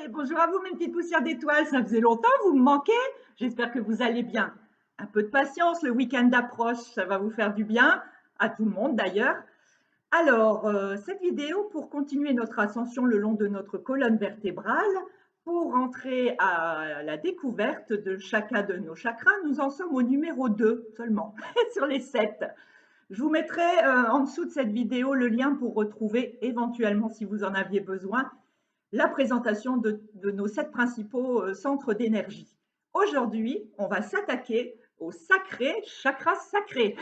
Bonjour à vous mes petites poussières d'étoiles, ça faisait longtemps, vous me manquez? J'espère que vous allez bien. Un peu de patience, le week-end approche, ça va vous faire du bien, à tout le monde d'ailleurs. Alors, cette vidéo pour continuer notre ascension le long de notre colonne vertébrale, pour entrer à la découverte de chacun de nos chakras, nous en sommes au numéro 2 seulement, sur les 7. Je vous mettrai en dessous de cette vidéo le lien pour retrouver éventuellement, si vous en aviez besoin, la présentation de nos 7 principaux centres d'énergie. Aujourd'hui, on va s'attaquer au sacré chakra sacré.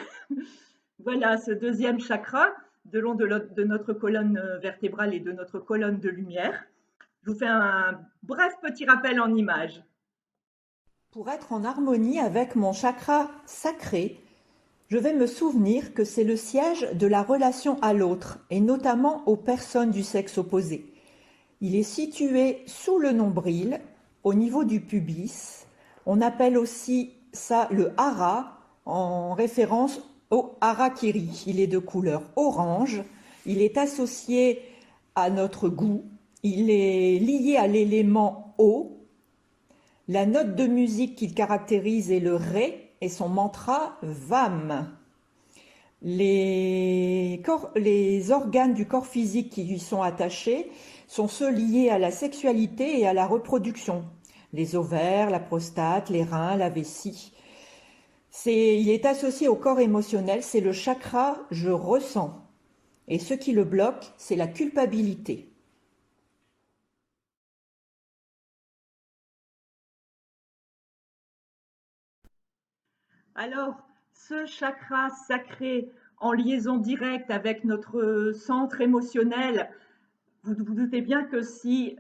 Voilà ce deuxième chakra de long de notre colonne vertébrale et de notre colonne de lumière. Je vous fais un bref petit rappel en images. Pour être en harmonie avec mon chakra sacré, je vais me souvenir que c'est le siège de la relation à l'autre, et notamment aux personnes du sexe opposé. Il est situé sous le nombril, au niveau du pubis. On appelle aussi ça le hara, en référence au harakiri. Il est de couleur orange. Il est associé à notre goût. Il est lié à l'élément eau. La note de musique qu'il caractérise est le ré et son mantra vam. Les organes du corps physique qui lui sont attachés sont ceux liés à la sexualité et à la reproduction. Les ovaires, la prostate, les reins, la vessie. Il est associé au corps émotionnel, c'est le chakra je ressens. Et ce qui le bloque, c'est la culpabilité. Alors, ce chakra sacré en liaison directe avec notre centre émotionnel, vous vous doutez bien que si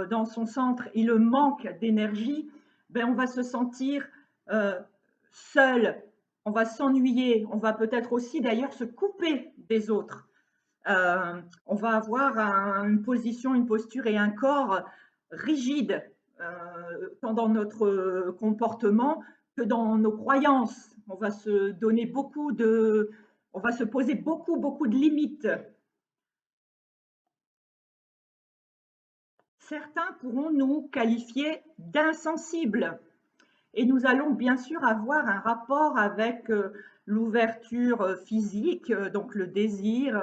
dans son centre il manque d'énergie, ben on va se sentir seul, on va s'ennuyer, on va peut-être aussi d'ailleurs se couper des autres. On va avoir une position, une posture et un corps rigide, tant dans notre comportement que dans nos croyances. On va se donner on va se poser beaucoup de limites. Certains pourront nous qualifier d'insensibles et nous allons bien sûr avoir un rapport avec l'ouverture physique, donc le désir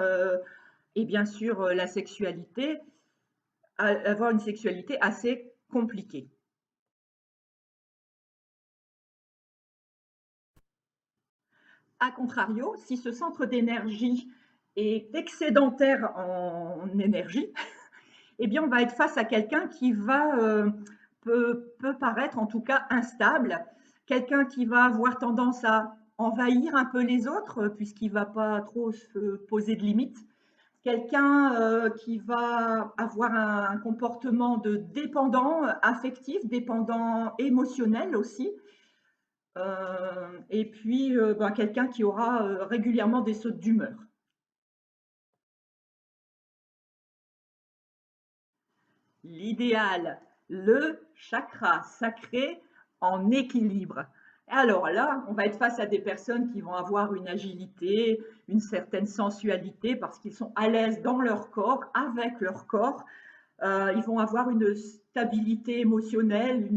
et bien sûr la sexualité, avoir une sexualité assez compliquée. A contrario, si ce centre d'énergie est excédentaire en énergie, eh bien, on va être face à quelqu'un qui peut paraître en tout cas instable, quelqu'un qui va avoir tendance à envahir un peu les autres puisqu'il ne va pas trop se poser de limites, quelqu'un qui va avoir un comportement de dépendant affectif, dépendant émotionnel aussi, et puis quelqu'un qui aura régulièrement des sautes d'humeur. L'idéal, le chakra sacré en équilibre. Alors là, on va être face à des personnes qui vont avoir une agilité, une certaine sensualité parce qu'ils sont à l'aise dans leur corps, avec leur corps. Ils vont avoir une stabilité émotionnelle,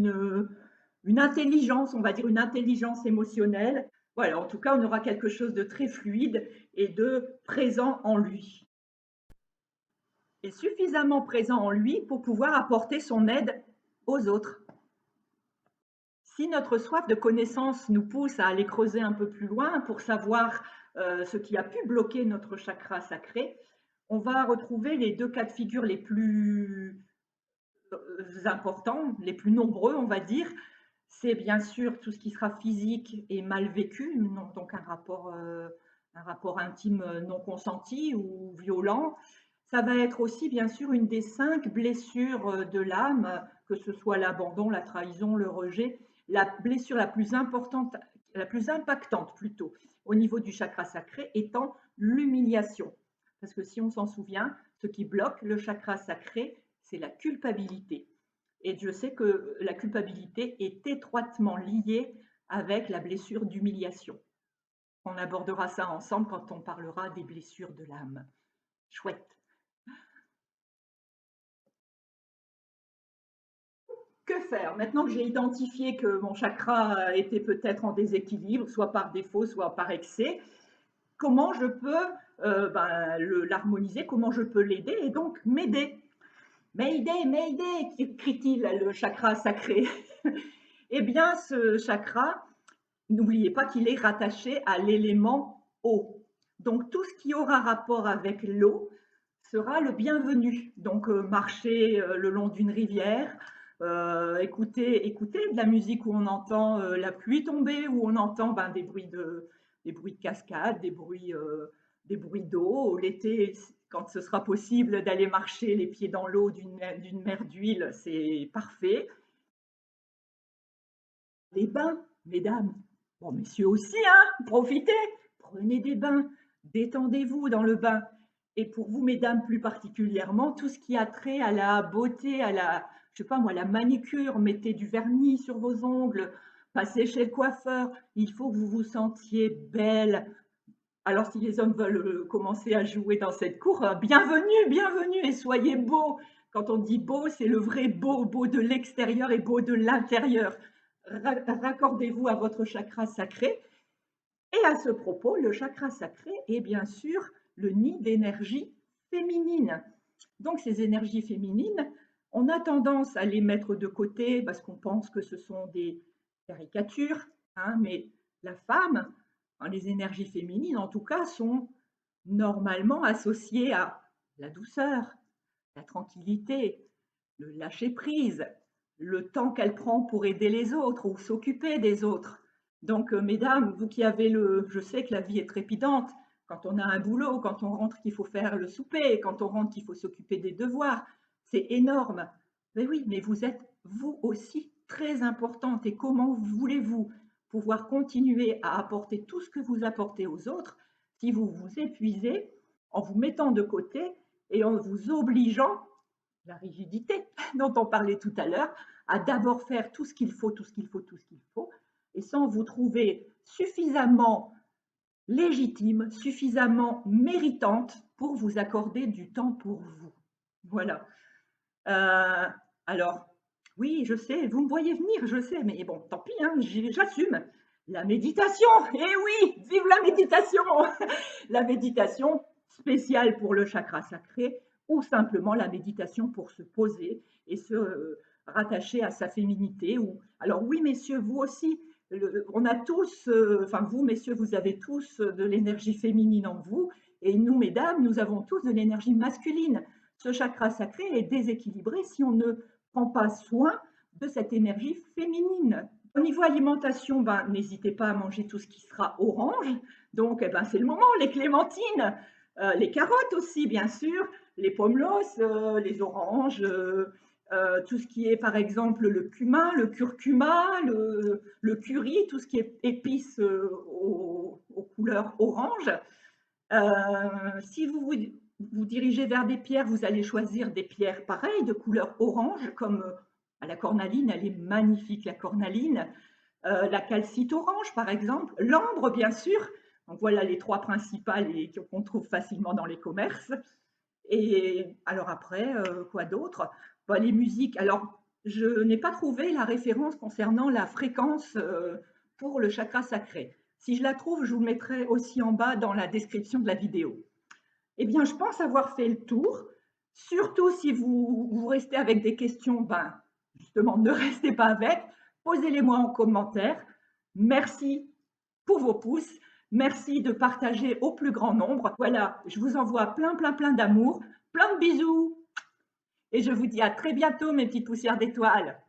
une intelligence, on va dire une intelligence émotionnelle. Voilà, en tout cas, on aura quelque chose de très fluide et de présent en lui. Est suffisamment présent en lui pour pouvoir apporter son aide aux autres. Si notre soif de connaissance nous pousse à aller creuser un peu plus loin pour savoir ce qui a pu bloquer notre chakra sacré, on va retrouver les 2 cas de figure les plus importants, les plus nombreux, on va dire. C'est bien sûr tout ce qui sera physique et mal vécu, donc un rapport intime non consenti ou violent. Ça va être aussi bien sûr une des 5 blessures de l'âme, que ce soit l'abandon, la trahison, le rejet. La blessure la plus importante, la plus impactante plutôt, au niveau du chakra sacré, étant l'humiliation. Parce que si on s'en souvient, ce qui bloque le chakra sacré, c'est la culpabilité. Et je sais que la culpabilité est étroitement liée avec la blessure d'humiliation. On abordera ça ensemble quand on parlera des blessures de l'âme. Chouette. Que faire? Maintenant que j'ai identifié que mon chakra était peut-être en déséquilibre, soit par défaut, soit par excès, comment je peux l'harmoniser, comment je peux l'aider et donc m'aider. Mayday, Mayday, crie-t-il le chakra sacré. Eh bien, ce chakra, n'oubliez pas qu'il est rattaché à l'élément eau. Donc, tout ce qui aura rapport avec l'eau sera le bienvenu. Donc, marcher le long d'une rivière, écouter de la musique où on entend la pluie tomber, où on entend des bruits de cascade, des bruits d'eau. L'été, quand ce sera possible d'aller marcher les pieds dans l'eau d'une mer d'huile, c'est parfait. Les bains, mesdames, bon, messieurs aussi, hein, profitez, prenez des bains, détendez-vous dans le bain. Et pour vous, mesdames, plus particulièrement, tout ce qui a trait à la beauté, à la, je sais pas moi, la manicure, mettez du vernis sur vos ongles, passez chez le coiffeur, il faut que vous vous sentiez belle. Alors, si les hommes veulent commencer à jouer dans cette cour, bienvenue, bienvenue et soyez beaux. Quand on dit beau, c'est le vrai beau, beau de l'extérieur et beau de l'intérieur. Raccordez-vous à votre chakra sacré. Et à ce propos, le chakra sacré est bien sûr le nid d'énergie féminine. Donc, ces énergies féminines, on a tendance à les mettre de côté parce qu'on pense que ce sont des caricatures, hein, mais la femme, hein, les énergies féminines en tout cas, sont normalement associées à la douceur, la tranquillité, le lâcher prise, le temps qu'elle prend pour aider les autres ou s'occuper des autres. Donc, mesdames, vous qui avez je sais que la vie est trépidante, quand on a un boulot, quand on rentre qu'il faut faire le souper, quand on rentre qu'il faut s'occuper des devoirs, c'est énorme. Mais oui, mais vous êtes vous aussi très importante. Et comment voulez-vous pouvoir continuer à apporter tout ce que vous apportez aux autres si vous vous épuisez en vous mettant de côté et en vous obligeant, la rigidité dont on parlait tout à l'heure, à d'abord faire tout ce qu'il faut, tout ce qu'il faut, tout ce qu'il faut, et sans vous trouver suffisamment légitime, suffisamment méritante pour vous accorder du temps pour vous. Voilà. Alors, oui, je sais, vous me voyez venir, je sais, mais bon, tant pis, hein, j'assume. La méditation, eh oui, vive la méditation. La méditation spéciale pour le chakra sacré ou simplement la méditation pour se poser et se rattacher à sa féminité. Alors oui, messieurs, vous aussi, on a tous, enfin vous, messieurs, vous avez tous de l'énergie féminine en vous, et nous, mesdames, nous avons tous de l'énergie masculine. Ce chakra sacré est déséquilibré si on ne prend pas soin de cette énergie féminine. Au niveau alimentation, n'hésitez pas à manger tout ce qui sera orange. Donc, c'est le moment, les clémentines, les carottes aussi, bien sûr, les pomelos, les oranges, tout ce qui est, par exemple, le cumin, le curcuma, le curry, tout ce qui est épices aux couleurs orange. Si vous dirigez vers des pierres, vous allez choisir des pierres pareilles, de couleur orange, comme la cornaline, elle est magnifique, la cornaline. La calcite orange, par exemple. L'ambre, bien sûr. Donc voilà les trois principales qu'on trouve facilement dans les commerces. Et alors après, quoi d'autre? Les musiques. Alors, je n'ai pas trouvé la référence concernant la fréquence pour le chakra sacré. Si je la trouve, je vous mettrai aussi en bas dans la description de la vidéo. Eh bien, je pense avoir fait le tour. Surtout si vous restez avec des questions, justement, ne restez pas avec. Posez-les-moi en commentaire. Merci pour vos pouces. Merci de partager au plus grand nombre. Voilà, je vous envoie plein, plein, plein d'amour, plein de bisous. Et je vous dis à très bientôt, mes petites poussières d'étoiles.